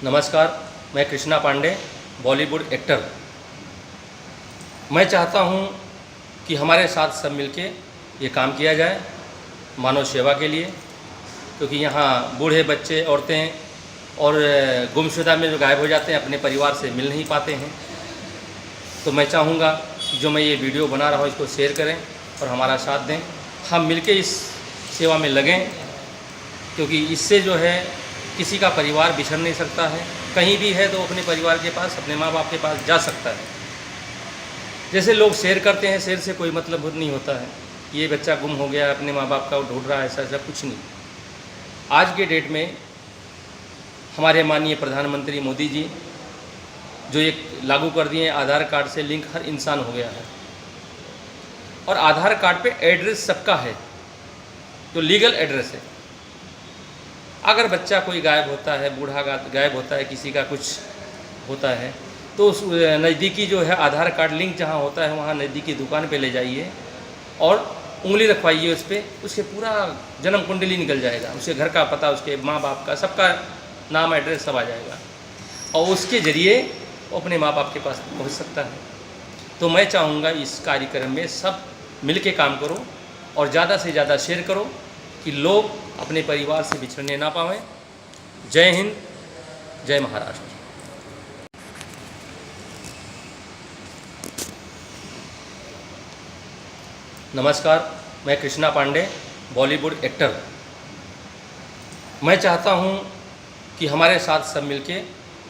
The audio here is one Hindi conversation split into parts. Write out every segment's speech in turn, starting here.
नमस्कार, मैं कृष्णा पांडे, बॉलीवुड एक्टर। मैं चाहता हूं कि हमारे साथ सब मिलके ये काम किया जाए मानव सेवा के लिए, क्योंकि यहाँ बूढ़े, बच्चे, औरतें और गुमशुदा में जो गायब हो जाते हैं, अपने परिवार से मिल नहीं पाते हैं। तो मैं चाहूँगा कि जो मैं ये वीडियो बना रहा हूँ इसको शेयर करें और हमारा साथ दें। हम मिलके इस सेवा में लगें, क्योंकि इससे जो है किसी का परिवार बिछड़ नहीं सकता है। कहीं भी है तो अपने परिवार के पास, अपने माँ बाप के पास जा सकता है। जैसे लोग शेयर करते हैं, शेयर से कोई मतलब नहीं होता है। ये बच्चा गुम हो गया, अपने माँ बाप का वो ढूंढ रहा है, ऐसा कुछ नहीं। आज के डेट में हमारे माननीय प्रधानमंत्री मोदी जी जो एक लागू कर दिए, आधार कार्ड से लिंक हर इंसान हो गया है और आधार कार्ड पे एड्रेस सबका है, तो लीगल एड्रेस है। अगर बच्चा कोई गायब होता है, बूढ़ा गायब होता है, किसी का कुछ होता है, तो उस नज़दीकी जो है आधार कार्ड लिंक जहाँ होता है वहाँ नज़दीकी दुकान पे ले जाइए और उंगली रखवाइए उस पर, उसके पूरा जन्म कुंडली निकल जाएगा। उसके घर का पता, उसके माँ बाप का, सबका नाम, एड्रेस सब आ जाएगा और उसके ज़रिए वो अपने माँ बाप के पास पहुँच सकता है। तो मैं चाहूँगा इस कार्यक्रम में सब मिल के काम करो और ज़्यादा से ज़्यादा शेयर करो कि लोग अपने परिवार से बिछड़ने ना पाएं। जय हिंद, जय महाराष्ट्र। नमस्कार, मैं कृष्णा पांडे, बॉलीवुड एक्टर। मैं चाहता हूं कि हमारे साथ सब मिलके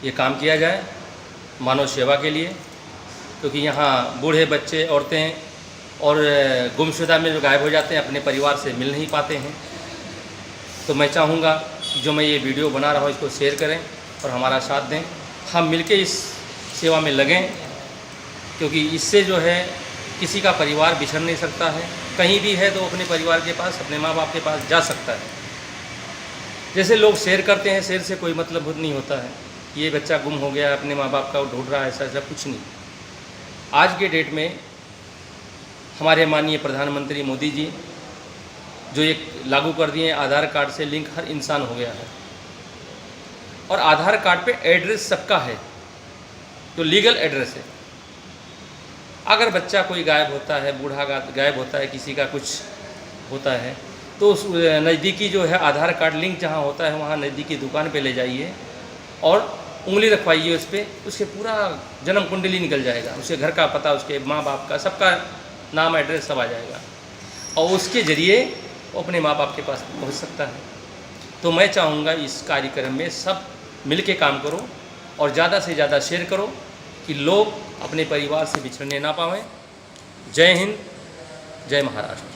ये काम किया जाए मानव सेवा के लिए, क्योंकि यहाँ बूढ़े, बच्चे, औरतें और गुमशुदा में जो गायब हो जाते हैं, अपने परिवार से मिल नहीं पाते हैं। तो मैं चाहूँगा कि जो मैं ये वीडियो बना रहा हूँ इसको शेयर करें और हमारा साथ दें। हम मिलके इस सेवा में लगें, क्योंकि इससे जो है किसी का परिवार बिछड़ नहीं सकता है। कहीं भी है तो अपने परिवार के पास, अपने माँ बाप के पास जा सकता है। जैसे लोग शेयर करते हैं, शेयर से कोई मतलब नहीं होता है। ये बच्चा गुम हो गया, अपने माँ बाप का वो ढूंढ रहा है, ऐसा कुछ नहीं। आज के डेट में हमारे माननीय प्रधानमंत्री मोदी जी जो एक लागू कर दिए, आधार कार्ड से लिंक हर इंसान हो गया है और आधार कार्ड पे एड्रेस सबका है, तो लीगल एड्रेस है। अगर बच्चा कोई गायब होता है, बूढ़ा गायब होता है, किसी का कुछ होता है, तो उस नज़दीकी जो है आधार कार्ड लिंक जहाँ होता है वहाँ नज़दीकी दुकान पे ले जाइए और उंगली रखवाइए उस पर, उसके पूरा जन्म कुंडली निकल जाएगा। उसके घर का पता, उसके माँ बाप का, सबका नाम, एड्रेस सब आ जाएगा और उसके ज़रिए वो अपने माँ बाप के पास पहुँच सकता है। तो मैं चाहूँगा इस कार्यक्रम में सब मिल के काम करो और ज़्यादा से ज़्यादा शेयर करो कि लोग अपने परिवार से बिछड़ने ना पाएं। जय हिंद, जय महाराष्ट्र।